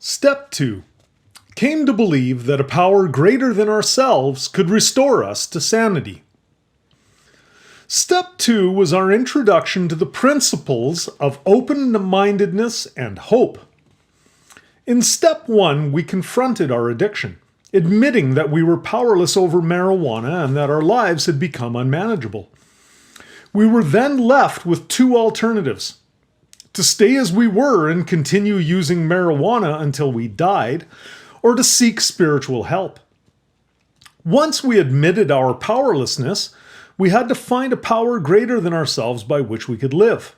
Step 2. Came to believe that a power greater than ourselves could restore us to sanity. Step 2 was our introduction to the principles of open-mindedness and hope. In Step 1, we confronted our addiction, admitting that we were powerless over marijuana and that our lives had become unmanageable. We were then left with two alternatives: to stay as we were and continue using marijuana until we died, or to seek spiritual help. Once we admitted our powerlessness, we had to find a power greater than ourselves by which we could live.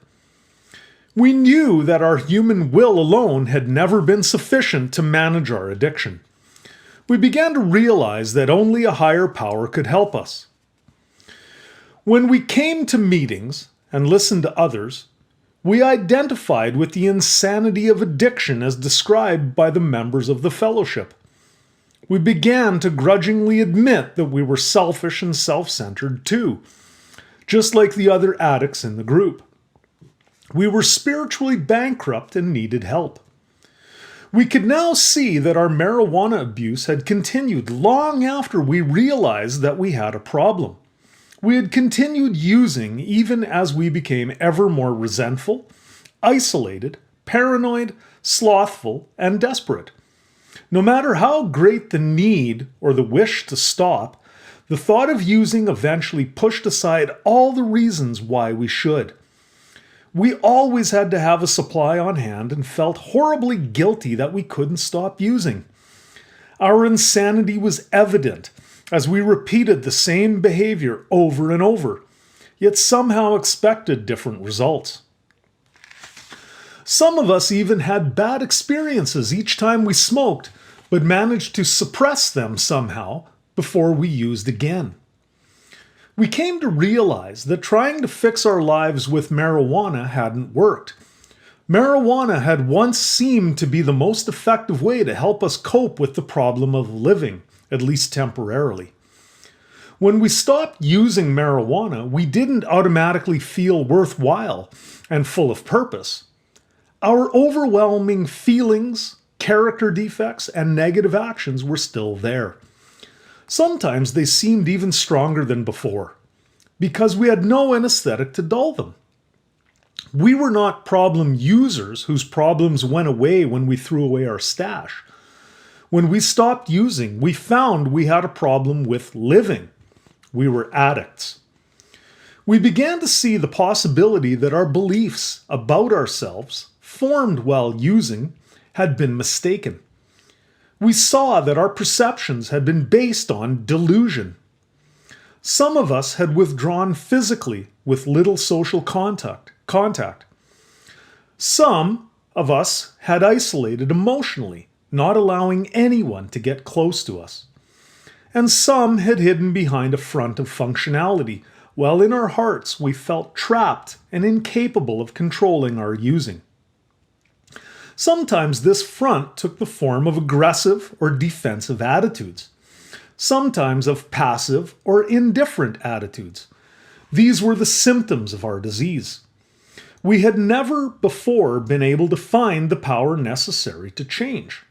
We knew that our human will alone had never been sufficient to manage our addiction. We began to realize that only a higher power could help us. When we came to meetings and listened to others, we identified with the insanity of addiction as described by the members of the fellowship. We began to grudgingly admit that we were selfish and self-centered too, just like the other addicts in the group. We were spiritually bankrupt and needed help. We could now see that our marijuana abuse had continued long after we realized that we had a problem. We had continued using even as we became ever more resentful, isolated, paranoid, slothful, and desperate. No matter how great the need or the wish to stop, the thought of using eventually pushed aside all the reasons why we should. We always had to have a supply on hand and felt horribly guilty that we couldn't stop using. Our insanity was evident as we repeated the same behavior over and over, yet somehow expected different results. Some of us even had bad experiences each time we smoked, but managed to suppress them somehow before we used again. We came to realize that trying to fix our lives with marijuana hadn't worked. Marijuana had once seemed to be the most effective way to help us cope with the problem of living, at least temporarily. When we stopped using marijuana, we didn't automatically feel worthwhile and full of purpose. Our overwhelming feelings, character defects, and negative actions were still there. Sometimes they seemed even stronger than before, because we had no anesthetic to dull them. We were not problem users whose problems went away when we threw away our stash. When we stopped using, we found we had a problem with living. We were addicts. We began to see the possibility that our beliefs about ourselves, formed while using, had been mistaken. We saw that our perceptions had been based on delusion. Some of us had withdrawn physically with little social contact. Some of us had isolated emotionally, not allowing anyone to get close to us. And some had hidden behind a front of functionality, while in our hearts we felt trapped and incapable of controlling our using. Sometimes this front took the form of aggressive or defensive attitudes, sometimes of passive or indifferent attitudes. These were the symptoms of our disease. We had never before been able to find the power necessary to change.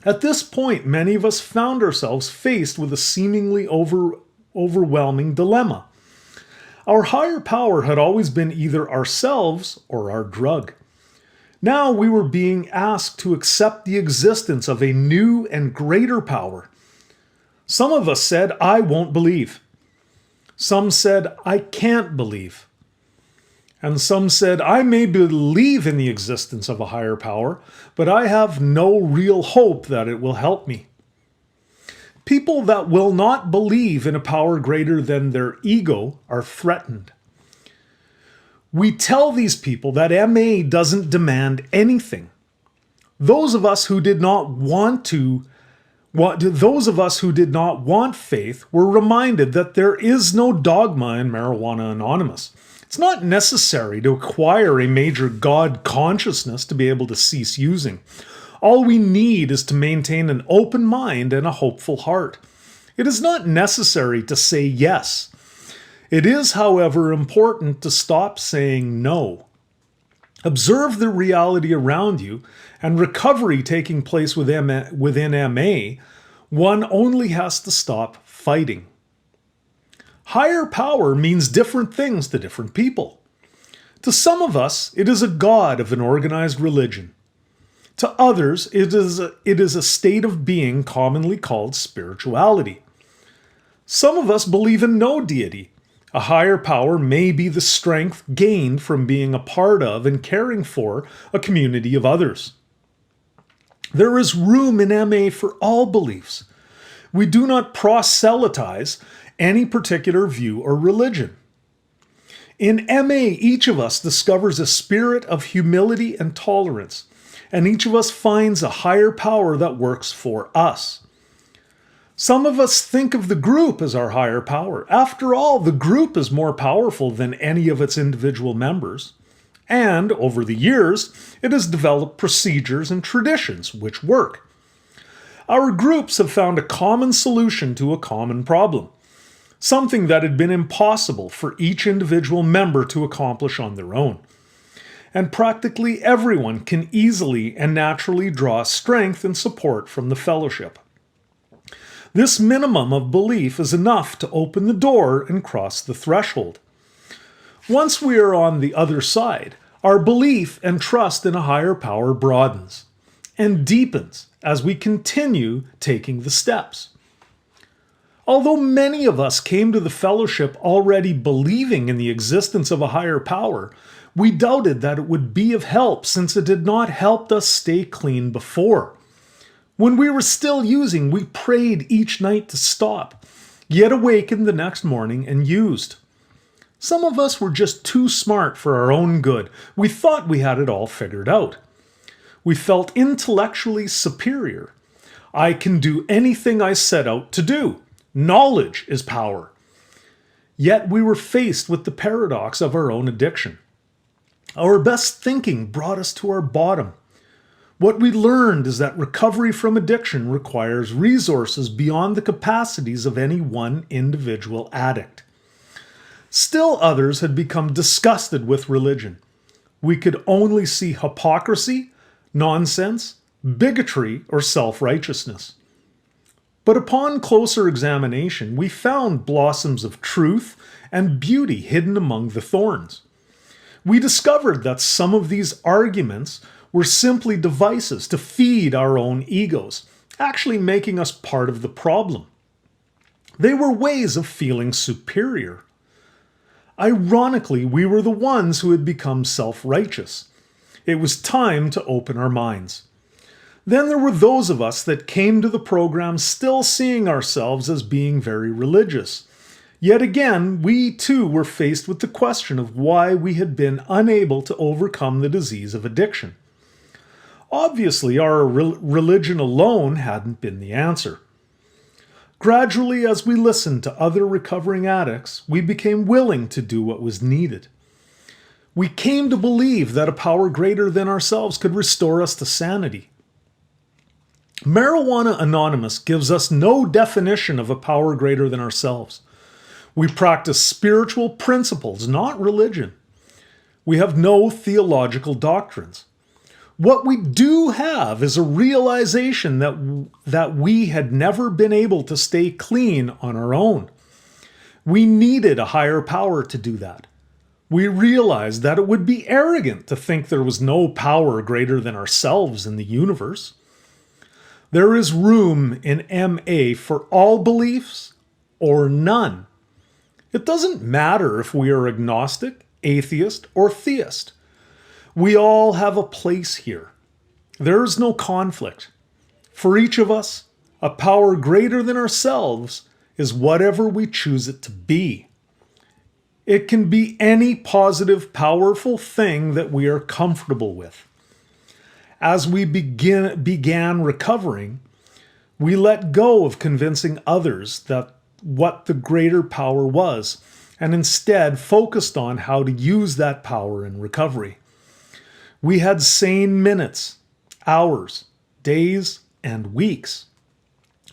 At this point, many of us found ourselves faced with a seemingly overwhelming dilemma. Our higher power had always been either ourselves or our drug. Now we were being asked to accept the existence of a new and greater power. Some of us said, "I won't believe." Some said, "I can't believe." And some said, "I may believe in the existence of a higher power, but I have no real hope that it will help me." People that will not believe in a power greater than their ego are threatened. We tell these people that MA doesn't demand anything. Those of us who did not want faith were reminded that there is no dogma in Marijuana Anonymous. It's not necessary to acquire a major God consciousness to be able to cease using. All we need is to maintain an open mind and a hopeful heart. It is not necessary to say yes. It is, however, important to stop saying no. Observe the reality around you and recovery taking place within MA. One only has to stop fighting. Higher power means different things to different people. To some of us, it is a god of an organized religion. To others, it is a state of being commonly called spirituality. Some of us believe in no deity. A higher power may be the strength gained from being a part of and caring for a community of others. There is room in MA for all beliefs. We do not proselytize any particular view or religion. In MA, each of us discovers a spirit of humility and tolerance, and each of us finds a higher power that works for us. Some of us think of the group as our higher power. After all, the group is more powerful than any of its individual members. And over the years, it has developed procedures and traditions which work. Our groups have found a common solution to a common problem, something that had been impossible for each individual member to accomplish on their own. And practically everyone can easily and naturally draw strength and support from the fellowship. This minimum of belief is enough to open the door and cross the threshold. Once we are on the other side, our belief and trust in a higher power broadens and deepens as we continue taking the steps. Although many of us came to the fellowship already believing in the existence of a higher power, we doubted that it would be of help since it had not helped us stay clean before. When we were still using, we prayed each night to stop, yet awakened the next morning and used. Some of us were just too smart for our own good. We thought we had it all figured out. We felt intellectually superior. I can do anything I set out to do. Knowledge is power. Yet we were faced with the paradox of our own addiction. Our best thinking brought us to our bottom. What we learned is that recovery from addiction requires resources beyond the capacities of any one individual addict. Still others had become disgusted with religion. We could only see hypocrisy, nonsense, bigotry, or self-righteousness. But upon closer examination, we found blossoms of truth and beauty hidden among the thorns. We discovered that some of these arguments were simply devices to feed our own egos, actually making us part of the problem. They were ways of feeling superior. Ironically, we were the ones who had become self-righteous. It was time to open our minds. Then there were those of us that came to the program still seeing ourselves as being very religious. Yet again, we too were faced with the question of why we had been unable to overcome the disease of addiction. Obviously, our religion alone hadn't been the answer. Gradually, as we listened to other recovering addicts, we became willing to do what was needed. We came to believe that a power greater than ourselves could restore us to sanity. Marijuana Anonymous gives us no definition of a power greater than ourselves. We practice spiritual principles, not religion. We have no theological doctrines. What we do have is a realization that we had never been able to stay clean on our own. We needed a higher power to do that. We realized that it would be arrogant to think there was no power greater than ourselves in the universe. There is room in MA for all beliefs or none. It doesn't matter if we are agnostic, atheist, or theist. We all have a place here. There is no conflict. For each of us, a power greater than ourselves is whatever we choose it to be. It can be any positive, powerful thing that we are comfortable with. As we began recovering, we let go of convincing others that what the greater power was, and instead focused on how to use that power in recovery. We had sane minutes, hours, days, and weeks.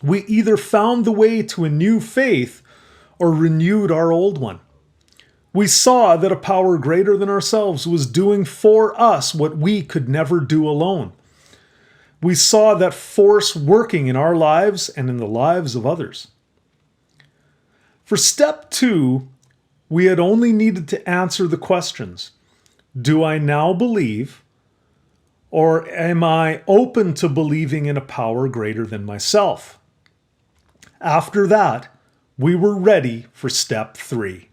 We either found the way to a new faith or renewed our old one. We saw that a power greater than ourselves was doing for us what we could never do alone. We saw that force working in our lives and in the lives of others. For step 2, we had only needed to answer the questions: do I now believe, or am I open to believing in a power greater than myself? After that, we were ready for step 3.